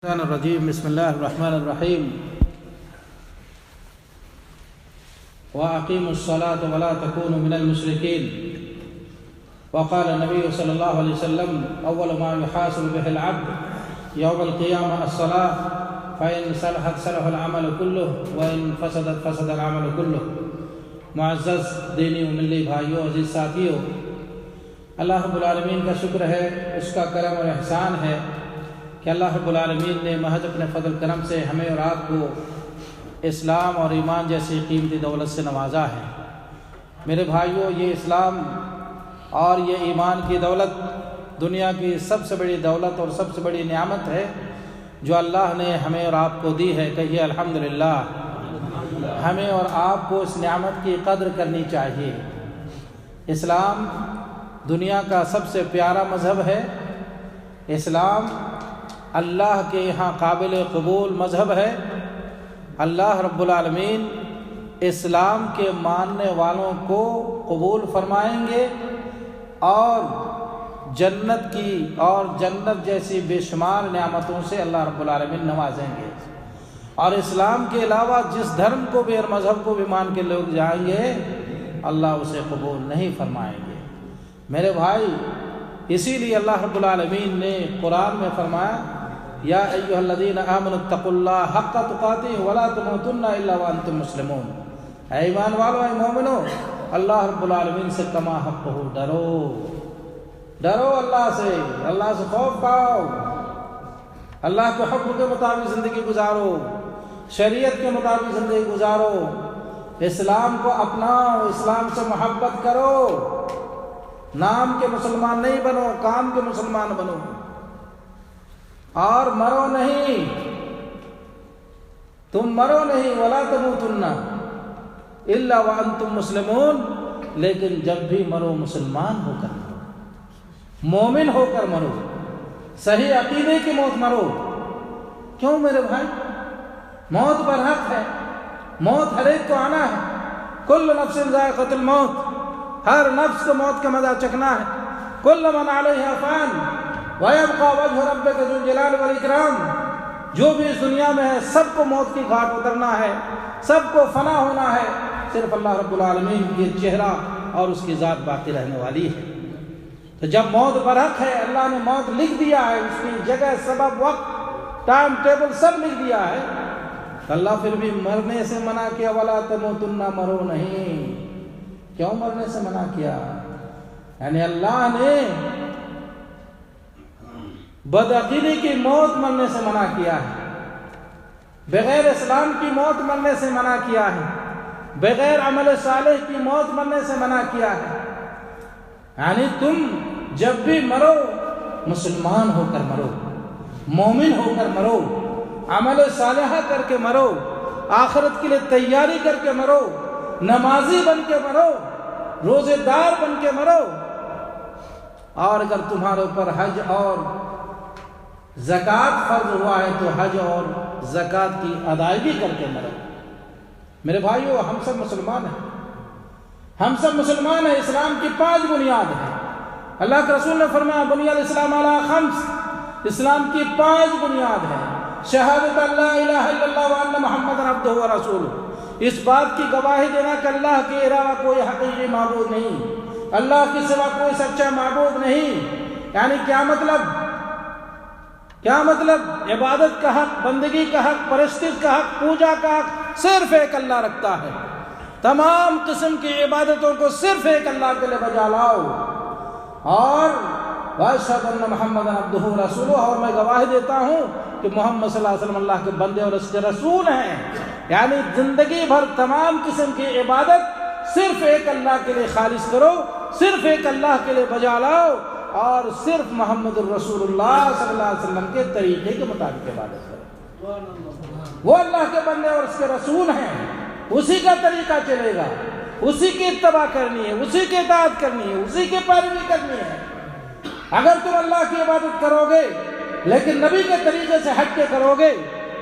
الشيطان الرجيم بسم الله الرحمن الرحيم وأقيموا الصلاة ولا تكونوا من المشركين وقال النبي صلى الله عليه وسلم أول ما يحاسب به العبد يوم القيامة الصلاة فإن صلحت صلح العمل كله وإن فسدت فسد العمل كله. معزز دینی و ملی بھائیوں، عزیز ساتھیوں، اللہ رب العالمین کا شکر ہے، اس کا کرم اور احسان ہے کہ اللہ رب العالمین نے محض اپنے فضل کرم سے ہمیں اور آپ کو اسلام اور ایمان جیسی قیمتی دولت سے نوازا ہے۔ میرے بھائیوں، یہ اسلام اور یہ ایمان کی دولت دنیا کی سب سے بڑی دولت اور سب سے بڑی نعمت ہے جو اللہ نے ہمیں اور آپ کو دی ہے۔ کہیے الحمدللہ۔ ہمیں اور آپ کو اس نعمت کی قدر کرنی چاہیے۔ اسلام دنیا کا سب سے پیارا مذہب ہے۔ اسلام اللہ کے یہاں قابل قبول مذہب ہے۔ اللہ رب العالمین اسلام کے ماننے والوں کو قبول فرمائیں گے اور جنت کی اور جنت جیسی بے شمار نعمتوں سے اللہ رب العالمین نوازیں گے۔ اور اسلام کے علاوہ جس دھرم کو بھی اور مذہب کو بھی مان کے لوگ جائیں گے، اللہ اسے قبول نہیں فرمائیں گے۔ میرے بھائی، اسی لیے اللہ رب العالمین نے قرآن میں فرمایا، یا ایھا الذین آمنوا اتقوا اللہ حق تقاتہ ولا تموتن الا وانتم مسلمون۔ اے ایمان والو، اے مومنو، اللہ رب العالمین سے کما حق ہو ڈرو اللہ سے خوف کھاؤ، اللہ کے حکم کے مطابق زندگی گزارو، شریعت کے مطابق زندگی گزارو، اسلام کو اپناؤ، اسلام سے محبت کرو، نام کے مسلمان نہیں بنو، کام کے مسلمان بنو، اور مرو نہیں، تم مرو نہیں، ولا تموتن الا وانتم مسلمون، لیکن جب بھی مرو مسلمان ہو کر مرو، مومن ہو کر مرو، صحیح عقیدے کی موت مرو۔ کیوں میرے بھائی؟ موت برحق ہے، موت ہر ایک کو آنا ہے۔ کل نفس ذائقۃ الموت، ہر نفس کو موت کا مزہ چکھنا ہے۔ کل من علیہا فان وَيَبْقَى وَجْهُ رَبِّكَ ذُو الْجَلَالِ وَالْإِكْرَامِ۔ جو بھی اس دنیا میں ہے سب کو موت کی گھاٹ اترنا ہے، سب کو فنا ہونا ہے، صرف اللہ رب العالمین کی چہرہ اور اس کی ذات باقی رہنے والی ہے۔ تو جب موت برحق ہے، اللہ نے موت لکھ دیا ہے، اس کی جگہ، سبب، وقت، ٹائم ٹیبل سب لکھ دیا ہے، تو اللہ پھر بھی مرنے سے منع کیا، وَلَا تَمُوتُنَّ، مرو نہیں۔ کیوں مرنے سے منع کیا؟ یعنی اللہ نے بدعقیدی کی موت مرنے سے منع کیا ہے، بغیر اسلام کی موت مرنے سے منع کیا ہے، بغیر عمل صالح کی موت مرنے سے منع کیا ہے۔ یعنی تم جب بھی مرو مسلمان ہو کر مرو، مومن ہو کر مرو، عمل صالحہ کر کے مرو، آخرت کے لیے تیاری کر کے مرو، نمازی بن کے مرو، روزے دار بن کے مرو، اور اگر تمہارے اوپر حج اور زکوٰۃ فرض ہوا ہے تو حج اور زکوٰۃ کی ادائیگی کر کے مرو۔ میرے بھائیو، ہم سب مسلمان ہیں، ہم سب مسلمان ہیں۔ اسلام کی 5 بنیاد ہیں۔ اللہ کے رسول نے فرمایا، بنی الاسلام علی 5، اسلام کی 5 بنیاد ہیں۔ شہادت اللہ الہ الا اللہ وان محمد عبدہ و رسولہ، اس بات کی گواہی دینا کہ اللہ کے علاوہ کوئی حقیقی معبود نہیں، اللہ کے سوا کوئی سچا معبود نہیں۔ یعنی کیا مطلب؟ عبادت کا حق، بندگی کا حق، پرستش کا حق، پوجا کا حق صرف ایک اللہ رکھتا ہے۔ تمام قسم کی عبادتوں کو صرف ایک اللہ کے لیے بجا لاؤ، اور واشہد ان محمد عبدہ و رسولہ، اور میں گواہی دیتا ہوں کہ محمد صلی اللہ علیہ وسلم اللہ کے بندے اور اس کے رسول ہیں۔ یعنی زندگی بھر تمام قسم کی عبادت صرف ایک اللہ کے لیے خالص کرو، صرف ایک اللہ کے لیے بجا لاؤ، اور صرف محمد الرسول اللہ صلی اللہ علیہ وسلم کے طریقے کے مطابق عبادت کرو۔ وہ اللہ کے بندے اور اس کے رسول ہیں، اسی کا طریقہ چلے گا، اسی کی اتباع کرنی ہے، اسی کی اطاعت کرنی ہے، اسی کی پیروی کرنی ہے۔ اگر تم اللہ کی عبادت کرو گے لیکن نبی کے طریقے سے ہٹ کے کرو گے،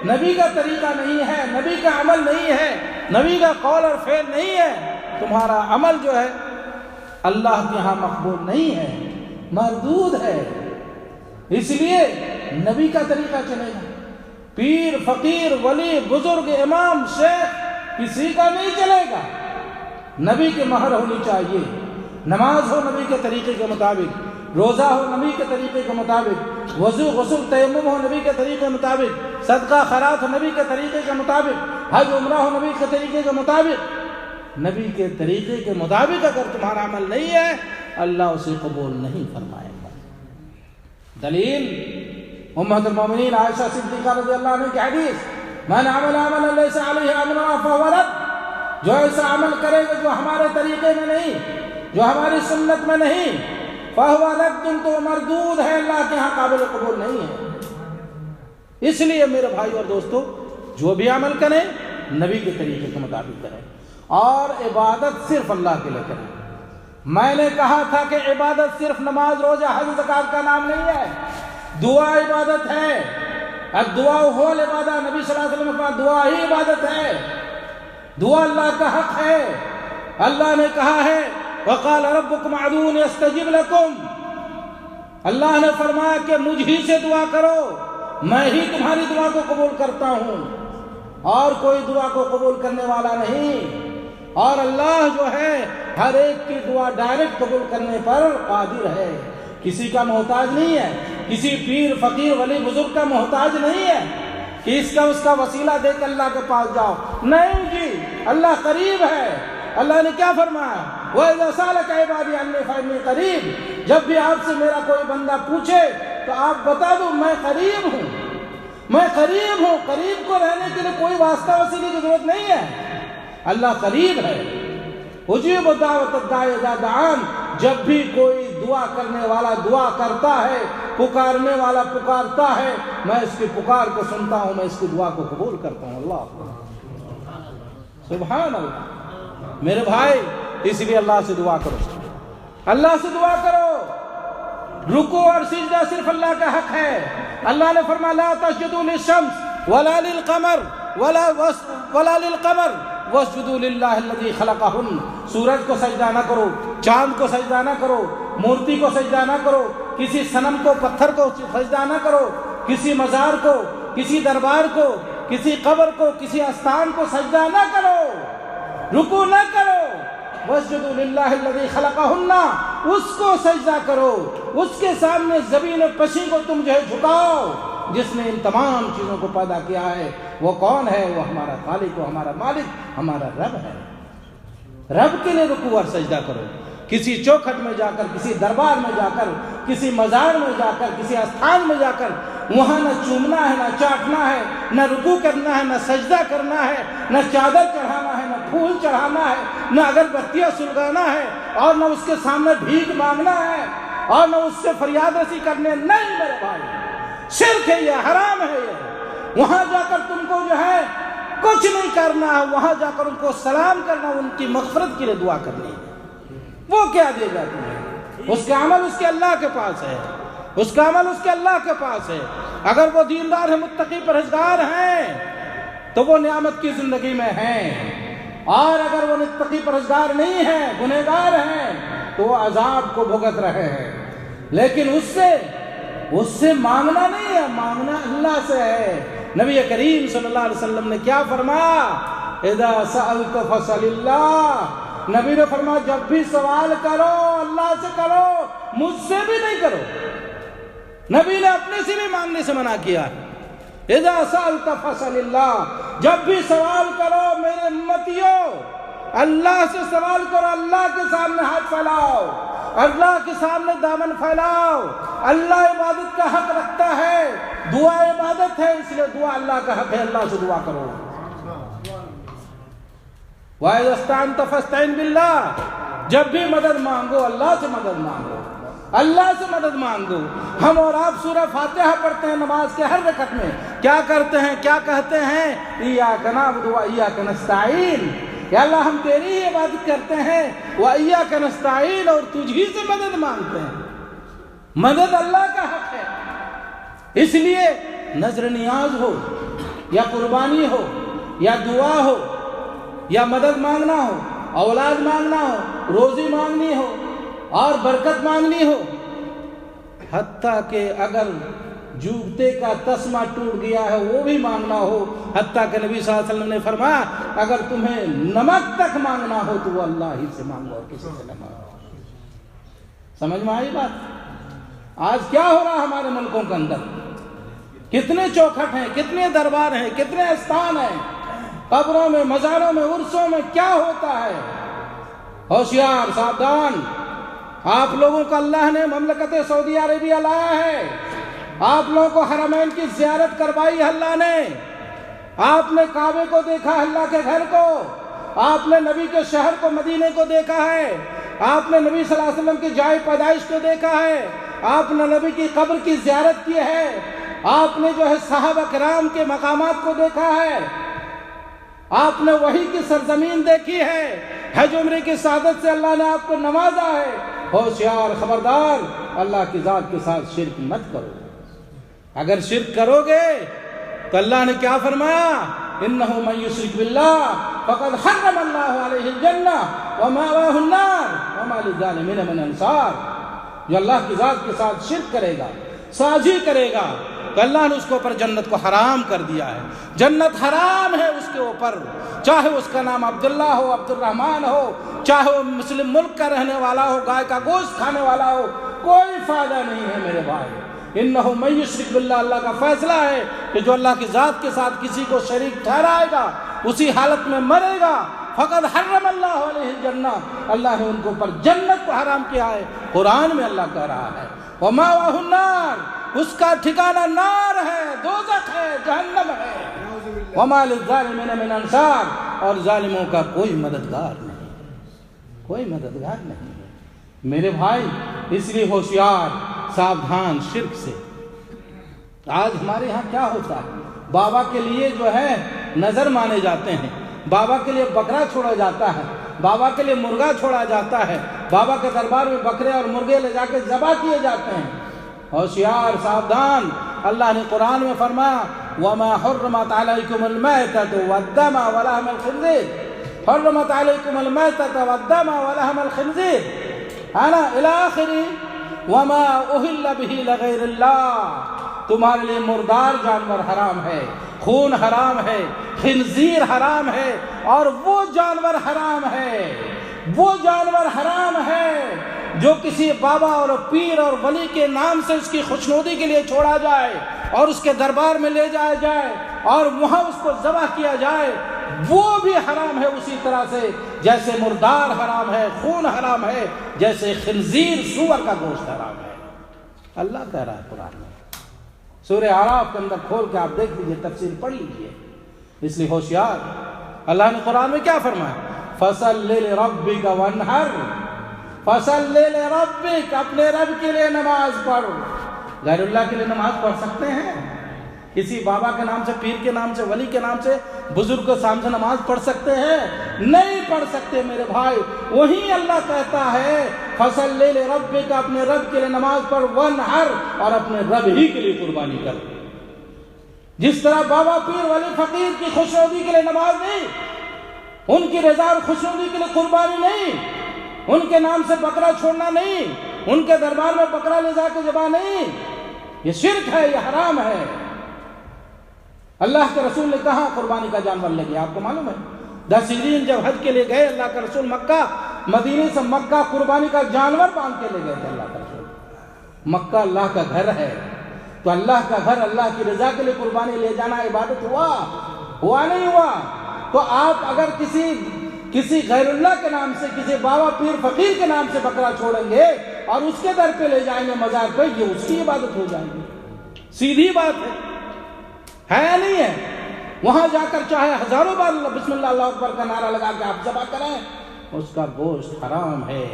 نبی کا طریقہ نہیں ہے، نبی کا عمل نہیں ہے، نبی کا قول اور فعل نہیں ہے، تمہارا عمل جو ہے اللہ کے ہاں مقبول نہیں ہے، مردود ہے۔ اس لیے نبی کا طریقہ چلے گا، پیر، فقیر، ولی، بزرگ، امام، شیخ کسی کا نہیں چلے گا، نبی کی مہر ہونی چاہیے۔ نماز ہو نبی کے طریقے کے مطابق، روزہ ہو نبی کے طریقے کے مطابق، وضو، غسل، تیمم ہو نبی کے طریقے کے مطابق، صدقہ خیرات ہو نبی کے طریقے کے مطابق، حج عمرہ ہو نبی کے طریقے کے مطابق۔ نبی کے طریقے کے مطابق اگر تمہارا عمل نہیں ہے، اللہ اسے قبول نہیں فرمائے گا۔ دلیل امہات المومنین عائشہ صدیقہ رضی اللہ عنہ کی حدیث، من عمل عملا لیس علیہ امرنا فہو رد، جو ایسا عمل کرے گا جو ہمارے طریقے میں نہیں، جو ہماری سنت میں نہیں، فہو رد، تو مردود ہے، اللہ کے ہاں قابل قبول نہیں ہے۔ اس لیے میرے بھائی اور دوستو، جو بھی عمل کریں نبی کے طریقے کے مطابق کریں، اور عبادت صرف اللہ کے لیے کریں۔ میں نے کہا تھا کہ عبادت صرف نماز، روزہ، حج، زکوٰۃ کا نام نہیں ہے، دعا عبادت ہے۔ الدعاء هو العبادہ، نبی صلی اللہ علیہ وسلم کا دعا ہی عبادت ہے، دعا اللہ کا حق ہے۔ اللہ نے کہا ہے وقال ربکم ادعونی استجب لکم، اللہ نے فرمایا کہ مجھ ہی سے دعا کرو، میں ہی تمہاری دعا کو قبول کرتا ہوں، اور کوئی دعا کو قبول کرنے والا نہیں۔ اور اللہ جو ہے ہر ایک کی دعا ڈائریکٹ قبول کرنے پر قادر ہے، کسی کا محتاج نہیں ہے، کسی پیر، فقیر، ولی، بزرگ کا محتاج نہیں ہے کہ اس کا وسیلہ دے کے اللہ کے پاس جاؤ، نہیں جی، اللہ قریب ہے۔ اللہ نے کیا فرمایا؟ وَإِذَا سَأَلَكَ عِبَادِي عَنِّي فَإِنِّي قَرِيبٌ، جب بھی آپ سے میرا کوئی بندہ پوچھے تو آپ بتا دو میں قریب ہوں، میں قریب ہوں۔ قریب کو رہنے کے لیے کوئی واسطہ وسیلے کی ضرورت نہیں ہے، اللہ قریب ہے۔ اجیب دعوت الداعی اذا دعان، جب بھی کوئی دعا کرنے والا دعا کرتا ہے، پکارنے والا پکارتا ہے، میں اس کی پکار کو سنتا ہوں، میں اس کی دعا کو قبول کرتا ہوں۔ اللہ سبحان اللہ۔ میرے بھائی، اس لیے اللہ سے دعا کرو، اللہ سے دعا کرو۔ رکوع اور سجدہ صرف اللہ کا حق ہے۔ اللہ نے فرمایا لا تسجدوا للشمس ولا للقمر ولا للقمر واسجدوا للہ الذی خلقہن، سورج کو سجدہ نہ کرو، چاند کو سجدہ نہ کرو، مورتی کو سجدہ نہ کرو، کسی صنم کو، پتھر کو سجدہ نہ کرو، کسی مزار کو، کسی دربار کو، کسی قبر کو، کسی استان کو سجدہ نہ کرو، رکوع نہ کرو۔ واسجدوا للہ الذی خلقہن، اس کو سجدہ کرو، اس کے سامنے زمین پشی کو تم جو ہے جھکاؤ، جس نے ان تمام چیزوں کو پیدا کیا ہے۔ وہ کون ہے؟ وہ ہمارا خالق، وہ ہمارا مالک، ہمارا رب ہے۔ رب کے لیے رکوع اور سجدہ کرو۔ کسی چوکھٹ میں جا کر، کسی دربار میں جا کر، کسی مزار میں جا کر، کسی استھان میں جا کر وہاں نہ چومنا ہے، نہ چاٹنا ہے، نہ رکوع کرنا ہے، نہ سجدہ کرنا ہے، نہ چادر چڑھانا ہے، نہ پھول چڑھانا ہے، نہ اگربتیاں سلگانا ہے، اور نہ اس کے سامنے بھیک مانگنا ہے، اور نہ اس سے فریاد رسی کرنے۔ نہیں میرے بھائی، شرک ہے یہ، حرام ہے یہ۔ وہاں جا کر تم کو جو ہے کچھ نہیں کرنا ہے، وہاں جا کر ان کو سلام کرنا، ان کی مغفرت کے لیے دعا کرنی ہے۔ وہ کیا دے گا تمہیں؟ اس کا عمل اس کے اللہ کے پاس ہے، اس کا عمل اس کے اللہ کے پاس ہے۔ اگر وہ دیندار ہیں، متقی، پرہیزگار ہیں تو وہ نعمت کی زندگی میں ہیں، اور اگر وہ متقی پرہیزگار نہیں ہیں، گنہگار ہیں، تو وہ عذاب کو بھگت رہے ہیں۔ لیکن اس سے مانگنا نہیں ہے، مانگنا اللہ سے ہے۔ نبی کریم صلی اللہ علیہ وسلم نے کیا فرمایا؟ اذا سألت فسأل اللہ، نبی نے فرمایا جب بھی سوال کرو اللہ سے کرو، مجھ سے بھی نہیں کرو۔ نبی نے اپنے سے بھی مانگنے سے منع کیا۔ اذا سألت فسأل اللہ، جب بھی سوال کرو میرے امتیوں، اللہ سے سوال کرو، اللہ کے سامنے ہاتھ پھیلاؤ، اللہ کے سامنے دامن پھیلاؤ۔ اللہ عبادت کا حق رکھتا ہے، دعا عبادت ہے، اس لیے دعا اللہ کا حق ہے، اللہ سے دعا کرو۔ وَإِذَا اسْتَعَنْتَ فَاسْتَعِنْ بِاللَّهِ، جب بھی مدد مانگو اللہ سے مدد مانگو، اللہ سے مدد مانگو۔ ہم اور آپ سورہ فاتحہ پڑھتے ہیں نماز کے ہر رکعت میں، کیا کرتے ہیں، کیا کہتے ہیں؟ إِيَّاكَ نَعْبُدُ وَإِيَّاكَ نَسْتَعِينُ، یا اللہ ہم تیری ہی عبادت کرتے ہیں، وَإِيَّاكَ نَسْتَعِينُ، اور تجھ ہی سے مدد مانگتے ہیں۔ مدد اللہ کا حق ہے۔ اس لیے نظر نیاز ہو، یا قربانی ہو، یا دعا ہو، یا مدد مانگنا ہو، اولاد مانگنا ہو، روزی مانگنی ہو، اور برکت مانگنی ہو، حتیٰ کہ اگر جوتے کا تسمہ ٹوٹ گیا ہے وہ بھی مانگنا ہو، حتیٰ کہ نبی صلی اللہ علیہ وسلم نے فرمایا اگر تمہیں نمک تک مانگنا ہو تو وہ اللہ ہی سے مانگو اور کسی سے نہ مانگو۔ سمجھ میں آئی بات؟ آج کیا ہو رہا ہے ہمارے ملکوں کے اندر؟ کتنے چوکھٹ ہیں، کتنے دربار ہیں، کتنے استان ہیں، قبروں میں، مزاروں میں، عرسوں میں کیا ہوتا ہے؟ ہوشیار، ساودھان! آپ لوگوں کو اللہ نے مملکت سعودی عربیہ لایا ہے، آپ لوگوں کو حرمین کی زیارت کروائی اللہ نے، آپ نے کعبے کو دیکھا، اللہ کے گھر کو، آپ نے نبی کے شہر کو، مدینے کو دیکھا ہے، آپ نے نبی صلی اللہ علیہ وسلم کی جائے پیدائش کو دیکھا ہے، آپ نے نبی کی قبر کی زیارت کی ہے، آپ نے جو ہے صحابہ کرام کے مقامات کو دیکھا ہے، آپ نے وحی کی سرزمین دیکھی ہے، حج عمرے کی سعادت سے اللہ نے آپ کو نوازا ہے۔ ہوشیار، خبردار! اللہ کی ذات کے ساتھ شرک مت کرو۔ اگر شرک کرو گے تو اللہ نے کیا فرمایا؟ انہ من یشرک باللہ فقد حرم اللہ علیہ الجنہ ومأواہ النار وما للظالمین من انصار۔ جو اللہ کی ذات کے ساتھ شرک کرے گا، سازی کرے گا، تو اللہ نے اس کے اوپر جنت کو حرام کر دیا ہے۔ جنت حرام ہے اس کے اوپر، چاہے اس کا نام عبداللہ ہو، عبد الرحمن ہو، چاہے وہ مسلم ملک کا رہنے والا ہو، گائے کا گوشت کھانے والا ہو، کوئی فائدہ نہیں ہے میرے بھائی۔ انہو من یشرک باللہ، اللہ کا فیصلہ ہے کہ جو اللہ کی ذات کے ساتھ کسی کو شریک ٹھہرائے گا اسی حالت میں مرے گا، فقد حرم اللہ علیہ الجنہ، اللہ نے ان کے اوپر جنت کو حرام کیا ہے۔ قرآن میں اللہ کہہ رہا ہے ومأواہ النار، اس کا ٹھکانہ نار ہے، دوزخ ہے، جہنم ہے، وما للظالمین من انصار، اور ظالموں کا کوئی مددگار نہیں، کوئی مددگار نہیں ہے میرے بھائی۔ اس لیے ہوشیار، ساودھان شرک سے۔ آج ہمارے یہاں کیا ہوتا ہے؟ بابا کے لیے جو ہے نظر مانے جاتے ہیں، بابا کے لیے بکرا چھوڑا جاتا ہے، بابا کے لیے مرغا چھوڑا جاتا ہے، بابا کے دربار میں بکرے اور مرغے لے جا کے ذبح کیے جاتے ہیں۔ ہوشیار، ساودھان! اللہ نے قرآن میں فرمایا وَمَا حُرِّمَتْ عَلَيْكُمُ الْمَيْتَةُ وَالدَّمُ وَلَحْمُ الْخِنزِيرِ، حُرِّمَتْ عَلَيْكُمُ الْمَيْتَةُ وَالدَّمُ وَلَحْمُ الْخِنزِيرِ، إِلَى آخِرِ وَمَا أُهِلَّ بِهِ لِغَيْرِ اللَّهِ، تمہارے لیے مردار جانور حرام ہے، خون حرام ہے، خنزیر حرام ہے، اور وہ جانور حرام ہے، وہ جانور حرام ہے جو کسی بابا اور پیر اور ولی کے نام سے اس کی خوشنودی کے لیے چھوڑا جائے اور اس کے دربار میں لے جایا جائے اور وہاں اس کو ذبح کیا جائے، وہ بھی حرام ہے اسی طرح سے جیسے مردار حرام ہے، خون حرام ہے، جیسے خنزیر سور کا گوشت حرام ہے۔ اللہ کہہ رہا ہے قرآن میں، سورہ اعراف کے اندر کھول کے آپ دیکھ لیجئے، تفسیر پڑھ لیجئے۔ اس لیے ہوشیار، اللہ نے قرآن میں کیا فرمایا؟ فَصَلِّ لِرَبِّكَ وَانْحَرْ، فَصَلِّ لِرَبِّكَ، اپنے رب کے لیے نماز پڑھ۔ غیر اللہ کے لیے نماز پڑھ سکتے ہیں؟ کسی بابا کے نام سے، پیر کے نام سے، ولی کے نام سے، بزرگ کے سامنے سے نماز پڑھ سکتے ہیں؟ نہیں پڑھ سکتے میرے بھائی۔ وہیں اللہ کہتا ہے فَصَلِّ لِرَبِّكَ، اپنے رب کے لیے نماز پڑھ، وَانْحَرْ، اور اپنے رب ہی کے لیے قربانی کر۔ جس طرح بابا، پیر، ولی، فقیر کی خوشنودی کے لیے نماز نہیں، ان کی رضا اور خوشنودی کے لیے قربانی نہیں، ان کے نام سے بکرا چھوڑنا نہیں، ان کے دربار میں بکرا لے جا کے ذبح نہیں، یہ شرک ہے، یہ حرام ہے۔ اللہ کے رسول نے کہاں قربانی کا جانور لے گیا؟ آپ کو معلوم ہے 10 ہجری جب حج کے لیے گئے اللہ کے رسول مکہ، مدینے سے مکہ قربانی کا جانور باندھ کے لے گئے تھے اللہ کے رسول۔ مکہ اللہ کا گھر ہے، تو اللہ کا گھر، اللہ کی رضا کے لیے قربانی لے جانا عبادت ہوا نہیں ہوا؟ تو آپ اگر کسی غیر اللہ کے نام سے، کسی بابا، پیر، فقیر کے نام سے بکرا چھوڑیں گے اور اس کے در پہ لے جائیں گے مزار پہ، یہ اس کی عبادت ہو جائے گی۔ سیدھی بات ہے یا نہیں ہے؟ وہاں جا کر چاہے ہزاروں بار بسم اللہ اللہ اکبر کا نعرہ لگا کے آپ ذبح کریں، اس کا گوشت حرام ہے۔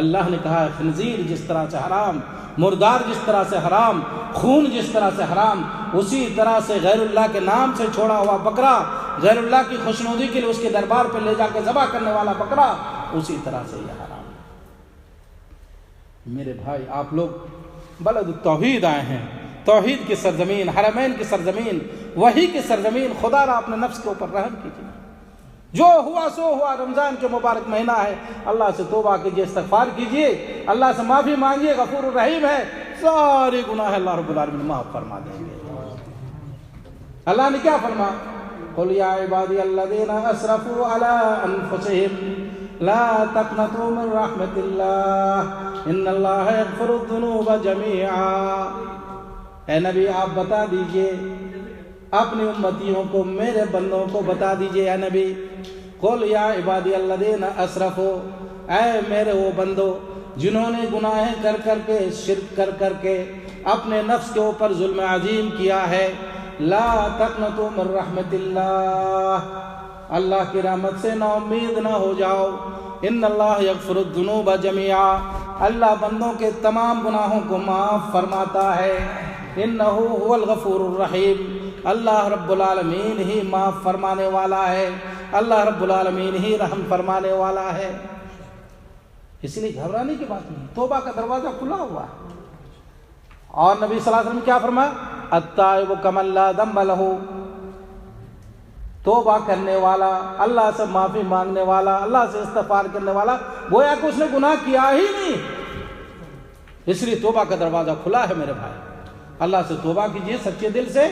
اللہ نے کہا ہے خنزیر جس طرح سے حرام، مردار جس طرح سے حرام، خون جس طرح سے حرام، اسی طرح سے غیر اللہ کے نام سے چھوڑا ہوا بکرا، غیر اللہ کی خوشنودی کے لیے اس کے دربار پہ لے جا کے ذبح کرنے والا بکرا، اسی طرح سے یہ حرام ہے۔ میرے بھائی، آپ لوگ بلد توحید آئے ہیں، توحید کی سرزمین، حرمین کی سرزمین، وحی کی سرزمین، خدا را اپنے نفس کے اوپر رحم کیجیے۔ جو ہوا سو ہوا، رمضان کے مبارک مہینہ ہے، اللہ سے توبہ کیجیے، استغفار کیجیے، اللہ سے معافی مانگیے، غفور الرحیم ہے، سارے گناہ اللہ رب العالمین معاف فرما دیں گے۔ اللہ نے کیا فرما؟ قل یا عبادی الذین اسرفوا علی انفسہم لا تقنطوا من رحمت اللہ ان اللہ یغفر الذنوب جمیعا۔ اے نبی آپ بتا دیجئے اپنی امتیوں کو، میرے بندوں کو بتا دیجئے اے نبی، قل یا عبادی الذین اسرفوا، اے میرے وہ بندو جنہوں نے گناہیں کر کر کے، شرک کر کر کے اپنے نفس کے اوپر ظلم عظیم کیا ہے، لا تقنطوا من رحمت اللہ، اللہ کی رحمت سے نا امید نہ ہو جاؤ، ان اللہ یغفر الذنوب جمیعا، اللہ بندوں کے تمام گناہوں کو معاف فرماتا ہے، انہ هو الغفور الرحیم، اللہ رب العالمین ہی معاف فرمانے والا ہے، اللہ رب العالمین ہی رحم فرمانے والا ہے۔ اسی لیے گھبرانے کی بات نہیں، توبہ کا دروازہ کھلا ہوا ہے۔ اور نبی صلی اللہ علیہ وسلم کیا فرمایا؟ التائب کمن لا ذنب لہ، توبہ کرنے والا، اللہ سے معافی مانگنے والا، اللہ سے استغفار کرنے والا گویا کہ اس نے گناہ کیا ہی نہیں۔ اس لیے توبہ کا دروازہ کھلا ہے میرے بھائی، اللہ سے توبہ کیجئے، سچے دل سے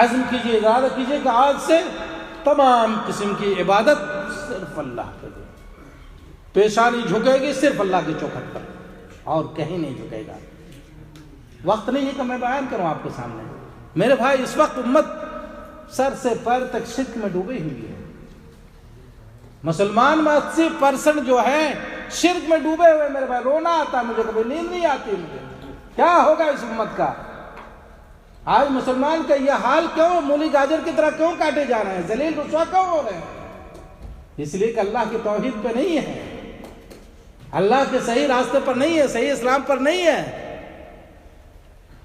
عزم کیجئے، ارادہ کیجئے کہ آج سے تمام قسم کی عبادت صرف اللہ کے لیے، پیشانی جھکے گی صرف اللہ کے چوکھٹ پر اور کہیں نہیں جھکے گا۔ وقت نہیں ہے کہ میں بیان کروں آپ کے سامنے میرے بھائی، اس وقت امت سر سے پیر تک شرک میں ڈوبی ہوئی ہے، مسلمان میں 80% جو ہے شرک میں ڈوبے ہوئے میرے بھائی، رونا آتا ہے مجھے، کبھی نیند نہیں آتی مجھے، کیا ہوگا اس امت کا؟ آج مسلمان کا یہ حال کیوں؟ مولی گاجر کی طرح کیوں کاٹے جا رہے ہیں، ذلیل رسوا کیوں ہو رہے ہیں؟ اس لیے کہ اللہ کی توحید پہ نہیں ہے، اللہ کے صحیح راستے پر نہیں ہے، صحیح اسلام پر نہیں ہے،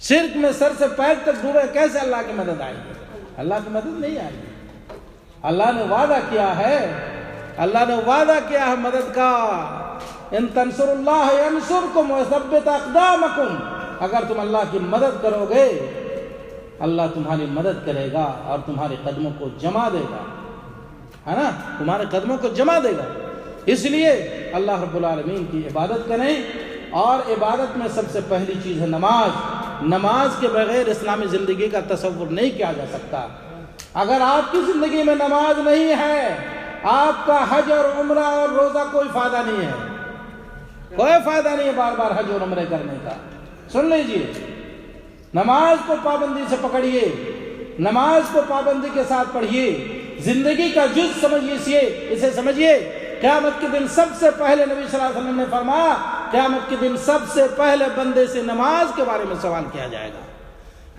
شرک میں سر سے پیر تک ڈوبے، کیسے اللہ کی مدد آئے گی؟ اللہ کی مدد نہیں آئے گی۔ اللہ نے وعدہ کیا ہے، اللہ نے وعدہ کیا ہے مدد کا، ان تنصروا اللہ ینصرکم ویثبت اقدامکم، اگر تم اللہ کی مدد کرو گے اللہ تمہاری مدد کرے گا اور تمہارے قدموں کو جما دے گا، ہے نا، تمہارے قدموں کو جما دے گا۔ اس لیے اللہ رب العالمین کی عبادت کریں، اور عبادت میں سب سے پہلی چیز ہے نماز۔ نماز کے بغیر اسلامی زندگی کا تصور نہیں کیا جا سکتا۔ اگر آپ کی زندگی میں نماز نہیں ہے، آپ کا حج اور عمرہ اور روزہ کوئی فائدہ نہیں ہے، کوئی فائدہ نہیں ہے بار بار حج اور عمرے کرنے کا۔ سن لیجئے، نماز کو پابندی سے پکڑیے، نماز کو پابندی کے ساتھ پڑھیے، زندگی کا جز سمجھیے، اسے سمجھیے۔ قیامت کے دن سب سے پہلے نبی صلی اللہ علیہ وسلم نے فرمایا، قیامت کے دن سب سے پہلے بندے سے نماز کے بارے میں سوال کیا جائے گا۔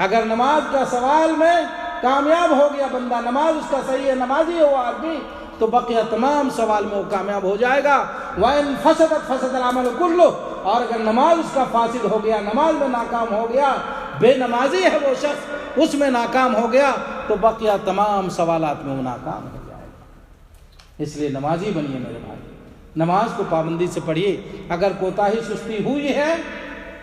اگر نماز کا سوال میں کامیاب ہو گیا بندہ، نماز اس کا صحیح ہے، نمازی ہے وہ آدمی، تو بقیہ تمام سوال میں وہ کامیاب ہو جائے گا۔ وَإِن فَسَدَتْ فَسَدَ الْعَمَلُ كُلُّهُ، اور اگر نماز اس کا فاسد ہو گیا، نماز میں ناکام ہو گیا، بے نمازی ہے وہ شخص، اس میں ناکام ہو گیا، تو بقیہ تمام سوالات میں وہ ناکام ہو جائے گا۔ اس لیے نمازی بنیے میرے بھائی، نماز کو پابندی سے پڑھیے۔ اگر کوتاہی سستی ہوئی ہے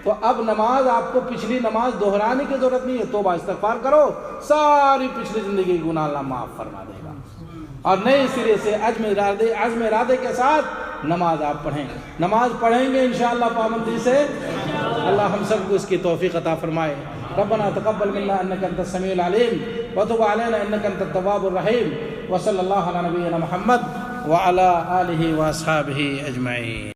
تو اب نماز آپ کو پچھلی نماز دہرانے کی ضرورت نہیں ہے، توبہ استغفار کرو، ساری پچھلی زندگی کی گناہ اللہ معاف فرما دے گا، اور نئے سرے سے عزم ارادے کے ساتھ نماز آپ پڑھیں، نماز پڑھیں گے انشاءاللہ پابندی سے، اللہ ہم سب کو اس کی توفیق عطا فرمائے۔ ربنا تقبل منا انك انت السميع العليم وتب علينا انك انت التواب الرحيم، وصلى الله على نبينا محمد وعلى آله واصحابه اجمعين۔